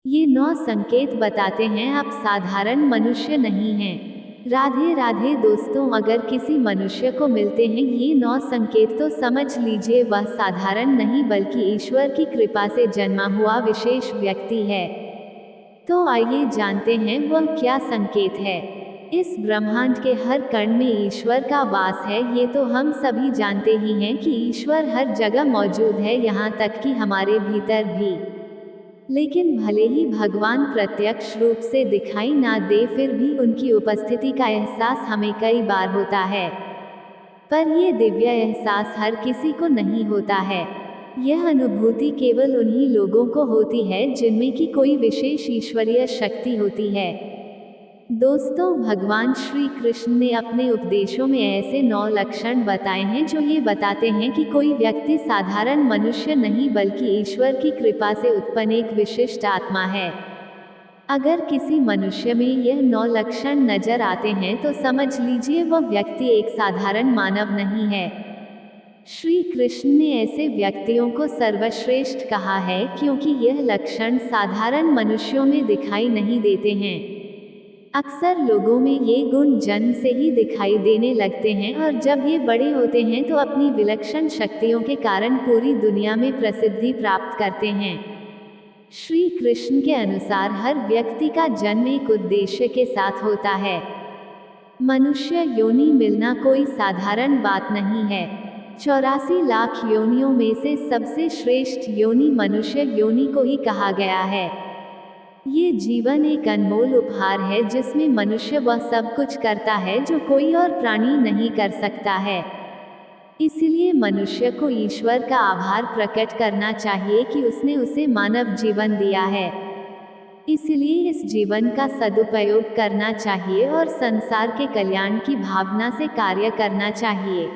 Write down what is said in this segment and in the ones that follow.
ये 9 संकेत बताते हैं आप साधारण मनुष्य नहीं हैं। राधे राधे दोस्तों, अगर किसी मनुष्य को मिलते हैं ये 9 संकेत तो समझ लीजिए वह साधारण नहीं बल्कि ईश्वर की कृपा से जन्मा हुआ विशेष व्यक्ति है। तो आइए जानते हैं वह क्या संकेत है। इस ब्रह्मांड के हर कण में ईश्वर का वास है, ये तो हम सभी जानते ही हैं कि ईश्वर हर जगह मौजूद है, यहाँ तक कि हमारे भीतर भी। लेकिन भले ही भगवान प्रत्यक्ष रूप से दिखाई ना दे, फिर भी उनकी उपस्थिति का एहसास हमें कई बार होता है। पर ये दिव्य एहसास हर किसी को नहीं होता है। यह अनुभूति केवल उन्हीं लोगों को होती है जिनमें की कोई विशेष ईश्वरीय शक्ति होती है। दोस्तों, भगवान श्री कृष्ण ने अपने उपदेशों में ऐसे 9 लक्षण बताए हैं जो ये बताते हैं कि कोई व्यक्ति साधारण मनुष्य नहीं बल्कि ईश्वर की कृपा से उत्पन्न एक विशिष्ट आत्मा है। अगर किसी मनुष्य में यह 9 लक्षण नजर आते हैं तो समझ लीजिए वह व्यक्ति एक साधारण मानव नहीं है। श्री कृष्ण ने ऐसे व्यक्तियों को सर्वश्रेष्ठ कहा है क्योंकि यह लक्षण साधारण मनुष्यों में दिखाई नहीं देते हैं। अक्सर लोगों में ये गुण जन्म से ही दिखाई देने लगते हैं और जब ये बड़े होते हैं तो अपनी विलक्षण शक्तियों के कारण पूरी दुनिया में प्रसिद्धि प्राप्त करते हैं। श्री कृष्ण के अनुसार हर व्यक्ति का जन्म एक उद्देश्य के साथ होता है। मनुष्य योनि मिलना कोई साधारण बात नहीं है। 84 लाख योनियों में से सबसे श्रेष्ठ योनि मनुष्य योनि को ही कहा गया है। ये जीवन एक अनमोल उपहार है जिसमें मनुष्य वह सब कुछ करता है जो कोई और प्राणी नहीं कर सकता है। इसलिए मनुष्य को ईश्वर का आभार प्रकट करना चाहिए कि उसने उसे मानव जीवन दिया है। इसलिए इस जीवन का सदुपयोग करना चाहिए और संसार के कल्याण की भावना से कार्य करना चाहिए।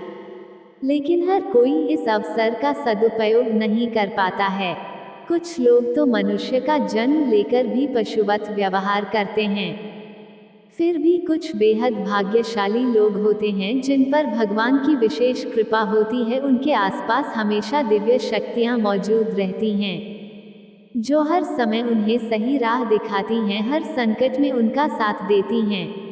लेकिन हर कोई इस अवसर का सदुपयोग नहीं कर पाता है। कुछ लोग तो मनुष्य का जन्म लेकर भी पशुवत व्यवहार करते हैं। फिर भी कुछ बेहद भाग्यशाली लोग होते हैं जिन पर भगवान की विशेष कृपा होती है। उनके आसपास हमेशा दिव्य शक्तियां मौजूद रहती हैं जो हर समय उन्हें सही राह दिखाती हैं, हर संकट में उनका साथ देती हैं।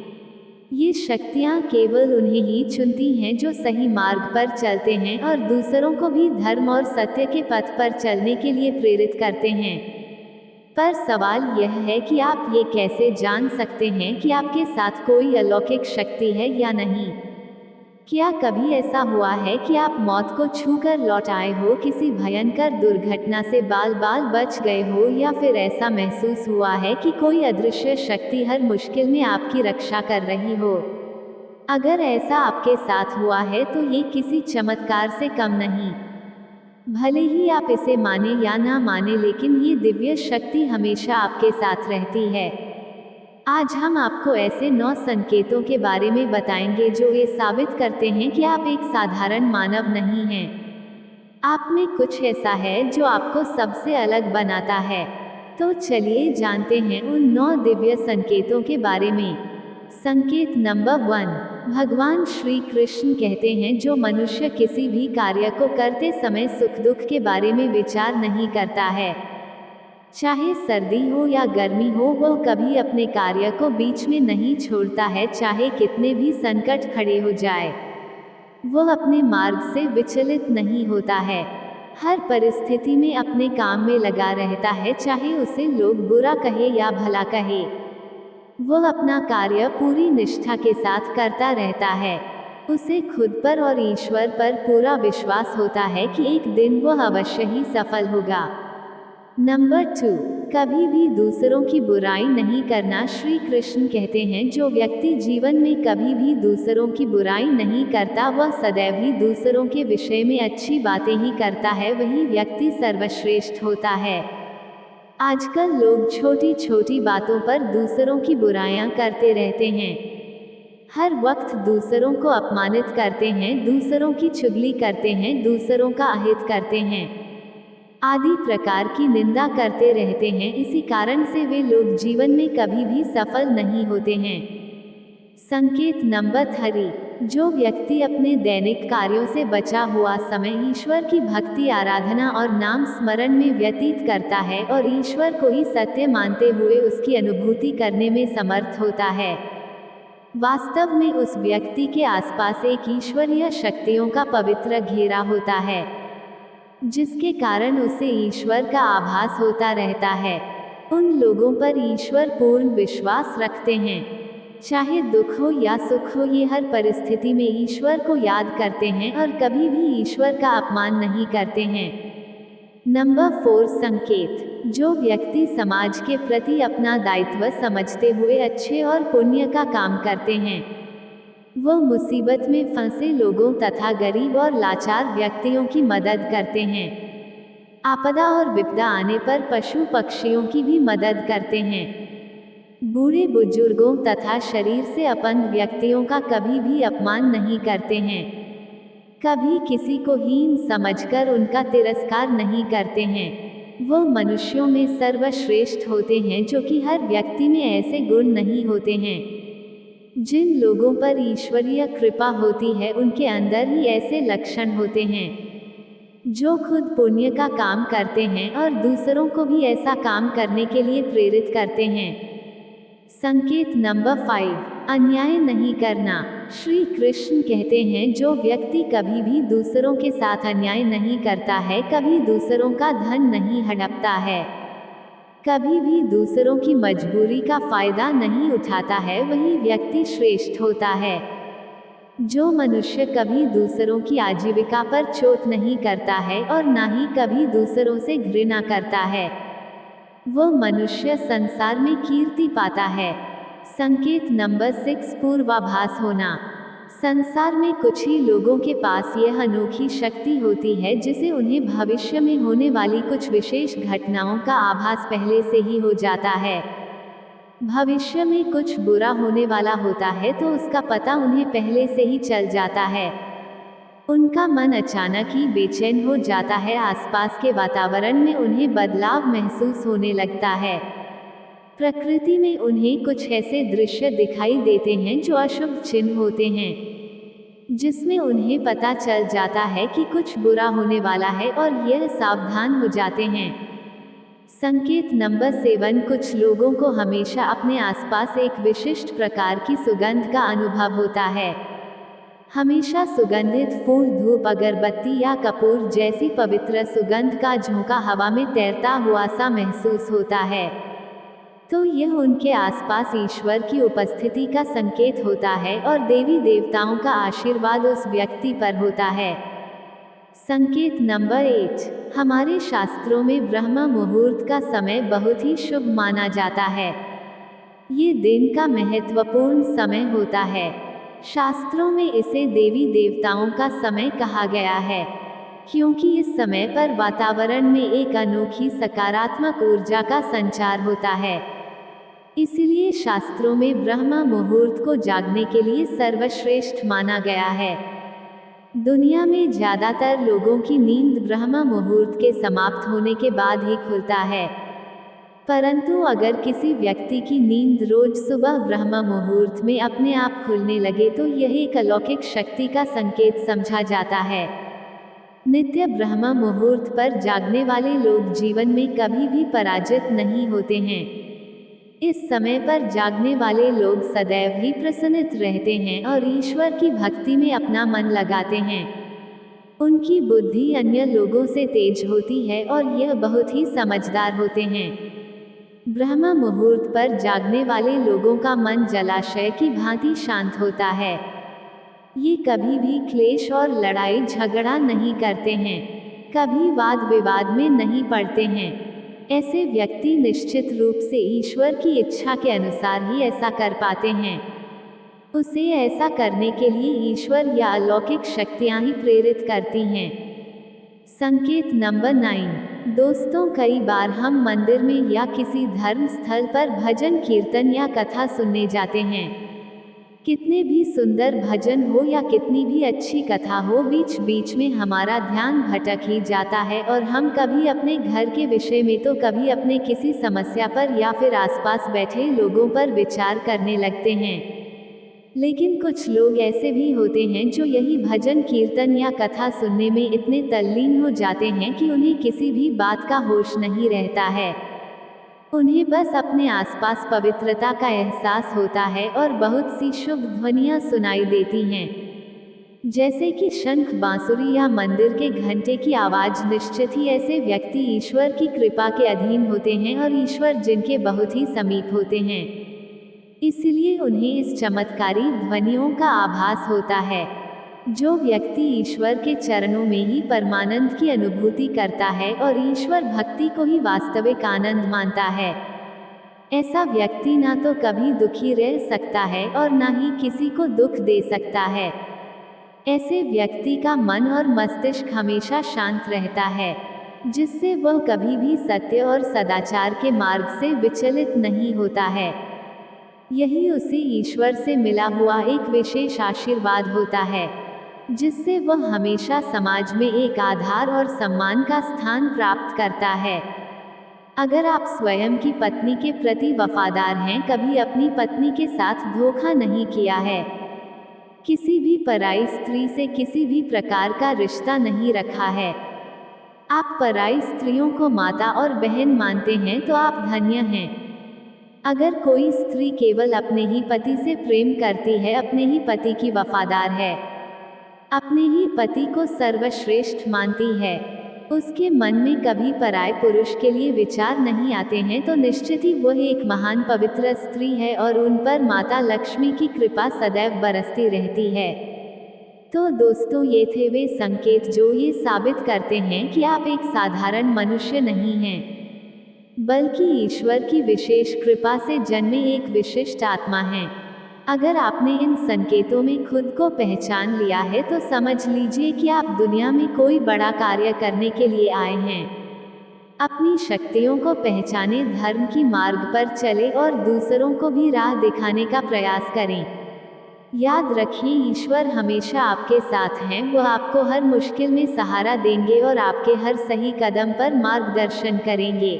ये शक्तियाँ केवल उन्हें ही चुनती हैं जो सही मार्ग पर चलते हैं और दूसरों को भी धर्म और सत्य के पथ पर चलने के लिए प्रेरित करते हैं। पर सवाल यह है कि आप ये कैसे जान सकते हैं कि आपके साथ कोई अलौकिक शक्ति है या नहीं? क्या कभी ऐसा हुआ है कि आप मौत को छूकर लौट आए हो, किसी भयंकर दुर्घटना से बाल बाल बच गए हो, या फिर ऐसा महसूस हुआ है कि कोई अदृश्य शक्ति हर मुश्किल में आपकी रक्षा कर रही हो? अगर ऐसा आपके साथ हुआ है तो ये किसी चमत्कार से कम नहीं। भले ही आप इसे माने या ना माने, लेकिन ये दिव्य शक्ति हमेशा आपके साथ रहती है। आज हम आपको ऐसे 9 संकेतों के बारे में बताएंगे जो ये साबित करते हैं कि आप एक साधारण मानव नहीं हैं। आप में कुछ ऐसा है जो आपको सबसे अलग बनाता है। तो चलिए जानते हैं उन 9 दिव्य संकेतों के बारे में। संकेत नंबर 1, भगवान श्री कृष्ण कहते हैं जो मनुष्य किसी भी कार्य को करते समय सुख दुख के बारे में विचार नहीं करता है, चाहे सर्दी हो या गर्मी हो, वह कभी अपने कार्य को बीच में नहीं छोड़ता है। चाहे कितने भी संकट खड़े हो जाए, वह अपने मार्ग से विचलित नहीं होता है। हर परिस्थिति में अपने काम में लगा रहता है, चाहे उसे लोग बुरा कहे या भला कहे। वह अपना कार्य पूरी निष्ठा के साथ करता रहता है। उसे खुद पर और ईश्वर पर पूरा विश्वास होता है कि एक दिन वह अवश्य ही सफल होगा। नंबर 2, कभी भी दूसरों की बुराई नहीं करना। श्री कृष्ण कहते हैं जो व्यक्ति जीवन में कभी भी दूसरों की बुराई नहीं करता, वह सदैव ही दूसरों के विषय में अच्छी बातें ही करता है, वही व्यक्ति सर्वश्रेष्ठ होता है। आजकल लोग छोटी छोटी बातों पर दूसरों की बुराइयां करते रहते हैं। हर वक्त दूसरों को अपमानित करते हैं, दूसरों की चुगली करते हैं, दूसरों का अहित करते हैं, आदि प्रकार की निंदा करते रहते हैं। इसी कारण से वे लोग जीवन में कभी भी सफल नहीं होते हैं। संकेत नंबर 3, जो व्यक्ति अपने दैनिक कार्यों से बचा हुआ समय ईश्वर की भक्ति, आराधना और नाम स्मरण में व्यतीत करता है और ईश्वर को ही सत्य मानते हुए उसकी अनुभूति करने में समर्थ होता है, वास्तव में उस व्यक्ति के आसपास एक ईश्वरीय शक्तियों का पवित्र घेरा होता है, जिसके कारण उसे ईश्वर का आभास होता रहता है। उन लोगों पर ईश्वर पूर्ण विश्वास रखते हैं, चाहे दुख हो या सुख हो, ये हर परिस्थिति में ईश्वर को याद करते हैं और कभी भी ईश्वर का अपमान नहीं करते हैं। नंबर 4 संकेत। जो व्यक्ति समाज के प्रति अपना दायित्व समझते हुए अच्छे और पुण्य का काम करते हैं, वो मुसीबत में फंसे लोगों तथा गरीब और लाचार व्यक्तियों की मदद करते हैं। आपदा और विपदा आने पर पशु पक्षियों की भी मदद करते हैं। बूढ़े बुजुर्गों तथा शरीर से अपंग व्यक्तियों का कभी भी अपमान नहीं करते हैं। कभी किसी को हीन समझकर उनका तिरस्कार नहीं करते हैं। वो मनुष्यों में सर्वश्रेष्ठ होते हैं, जो कि हर व्यक्ति में ऐसे गुण नहीं होते हैं। जिन लोगों पर ईश्वरीय कृपा होती है, उनके अंदर ही ऐसे लक्षण होते हैं, जो खुद पुण्य का काम करते हैं और दूसरों को भी ऐसा काम करने के लिए प्रेरित करते हैं। संकेत नंबर 5 अन्याय नहीं करना। श्री कृष्ण कहते हैं, जो व्यक्ति कभी भी दूसरों के साथ अन्याय नहीं करता है, कभी दूसरों का धन नहीं हड़पता है, कभी भी दूसरों की मजबूरी का फायदा नहीं उठाता है, वही व्यक्ति श्रेष्ठ होता है। जो मनुष्य कभी दूसरों की आजीविका पर चोट नहीं करता है और ना ही कभी दूसरों से घृणा करता है, वो मनुष्य संसार में कीर्ति पाता है। संकेत नंबर 6 पूर्वाभास होना। संसार में कुछ ही लोगों के पास यह अनोखी शक्ति होती है, जिसे उन्हें भविष्य में होने वाली कुछ विशेष घटनाओं का आभास पहले से ही हो जाता है। भविष्य में कुछ बुरा होने वाला होता है तो उसका पता उन्हें पहले से ही चल जाता है। उनका मन अचानक ही बेचैन हो जाता है, आसपास के वातावरण में उन्हें बदलाव महसूस होने लगता है। प्रकृति में उन्हें कुछ ऐसे दृश्य दिखाई देते हैं जो अशुभ चिन्ह होते हैं, जिसमें उन्हें पता चल जाता है कि कुछ बुरा होने वाला है और यह सावधान हो जाते हैं। संकेत नंबर 7 कुछ लोगों को हमेशा अपने आसपास एक विशिष्ट प्रकार की सुगंध का अनुभव होता है। हमेशा सुगंधित फूल, धूप, अगरबत्ती या कपूर जैसी पवित्र सुगंध का झोंका हवा में तैरता हुआ सा महसूस होता है, तो यह उनके आसपास ईश्वर की उपस्थिति का संकेत होता है और देवी देवताओं का आशीर्वाद उस व्यक्ति पर होता है। संकेत नंबर 8 हमारे शास्त्रों में ब्रह्म मुहूर्त का समय बहुत ही शुभ माना जाता है। ये दिन का महत्वपूर्ण समय होता है। शास्त्रों में इसे देवी देवताओं का समय कहा गया है, क्योंकि इस समय पर वातावरण में एक अनोखी सकारात्मक ऊर्जा का संचार होता है। इसलिए शास्त्रों में ब्रह्म मुहूर्त को जागने के लिए सर्वश्रेष्ठ माना गया है। दुनिया में ज्यादातर लोगों की नींद ब्रह्म मुहूर्त के समाप्त होने के बाद ही खुलता है, परंतु अगर किसी व्यक्ति की नींद रोज सुबह ब्रह्म मुहूर्त में अपने आप खुलने लगे तो यह एक अलौकिक शक्ति का संकेत समझा जाता है। नित्य ब्रह्म मुहूर्त पर जागने वाले लोग जीवन में कभी भी पराजित नहीं होते हैं। इस समय पर जागने वाले लोग सदैव ही प्रसन्नित रहते हैं और ईश्वर की भक्ति में अपना मन लगाते हैं। उनकी बुद्धि अन्य लोगों से तेज होती है और यह बहुत ही समझदार होते हैं। ब्रह्म मुहूर्त पर जागने वाले लोगों का मन जलाशय की भांति शांत होता है। ये कभी भी क्लेश और लड़ाई झगड़ा नहीं करते हैं, कभी वाद विवाद में नहीं पड़ते हैं। ऐसे व्यक्ति निश्चित रूप से ईश्वर की इच्छा के अनुसार ही ऐसा कर पाते हैं। उसे ऐसा करने के लिए ईश्वर या अलौकिक शक्तियां ही प्रेरित करती हैं। संकेत नंबर 9 दोस्तों, कई बार हम मंदिर में या किसी धर्म स्थल पर भजन कीर्तन या कथा सुनने जाते हैं। कितने भी सुंदर भजन हो या कितनी भी अच्छी कथा हो, बीच बीच में हमारा ध्यान भटक ही जाता है और हम कभी अपने घर के विषय में तो कभी अपने किसी समस्या पर या फिर आसपास बैठे लोगों पर विचार करने लगते हैं। लेकिन कुछ लोग ऐसे भी होते हैं जो यही भजन कीर्तन या कथा सुनने में इतने तल्लीन हो जाते हैं कि उन्हें किसी भी बात का होश नहीं रहता है। उन्हें बस अपने आसपास पवित्रता का एहसास होता है और बहुत सी शुभ ध्वनियां सुनाई देती हैं, जैसे कि शंख बांसुरी या मंदिर के घंटे की आवाज। निश्चित ही ऐसे व्यक्ति ईश्वर की कृपा के अधीन होते हैं और ईश्वर जिनके बहुत ही समीप होते हैं, इसलिए उन्हें इस चमत्कारी ध्वनियों का आभास होता है। जो व्यक्ति ईश्वर के चरणों में ही परमानंद की अनुभूति करता है और ईश्वर भक्ति को ही वास्तविक आनंद मानता है, ऐसा व्यक्ति ना तो कभी दुखी रह सकता है और ना ही किसी को दुख दे सकता है। ऐसे व्यक्ति का मन और मस्तिष्क हमेशा शांत रहता है, जिससे वह कभी भी सत्य और सदाचार के मार्ग से विचलित नहीं होता है। यही उसे ईश्वर से मिला हुआ एक विशेष आशीर्वाद होता है, जिससे वह हमेशा समाज में एक आधार और सम्मान का स्थान प्राप्त करता है। अगर आप स्वयं की पत्नी के प्रति वफादार हैं, कभी अपनी पत्नी के साथ धोखा नहीं किया है, किसी भी पराई स्त्री से किसी भी प्रकार का रिश्ता नहीं रखा है, आप पराई स्त्रियों को माता और बहन मानते हैं, तो आप धन्य हैं। अगर कोई स्त्री केवल अपने ही पति से प्रेम करती है, अपने ही पति की वफादार है, अपने ही पति को सर्वश्रेष्ठ मानती है, उसके मन में कभी पराये पुरुष के लिए विचार नहीं आते हैं, तो निश्चित ही वह एक महान पवित्र स्त्री है और उन पर माता लक्ष्मी की कृपा सदैव बरसती रहती है। तो दोस्तों, ये थे वे संकेत जो ये साबित करते हैं कि आप एक साधारण मनुष्य नहीं हैं, बल्कि ईश्वर की विशेष कृपा से जन्मे एक विशिष्ट आत्मा हैं। अगर आपने इन संकेतों में खुद को पहचान लिया है, तो समझ लीजिए कि आप दुनिया में कोई बड़ा कार्य करने के लिए आए हैं। अपनी शक्तियों को पहचाने, धर्म की मार्ग पर चले और दूसरों को भी राह दिखाने का प्रयास करें। याद रखिए, ईश्वर हमेशा आपके साथ हैं। वह आपको हर मुश्किल में सहारा देंगे और आपके हर सही कदम पर मार्गदर्शन करेंगे।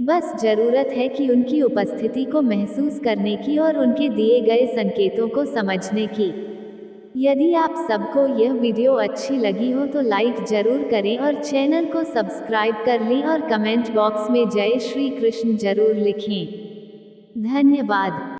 बस जरूरत है कि उनकी उपस्थिति को महसूस करने की और उनके दिए गए संकेतों को समझने की। यदि आप सबको यह वीडियो अच्छी लगी हो तो लाइक जरूर करें और चैनल को सब्सक्राइब कर लें और कमेंट बॉक्स में जय श्री कृष्ण जरूर लिखें। धन्यवाद।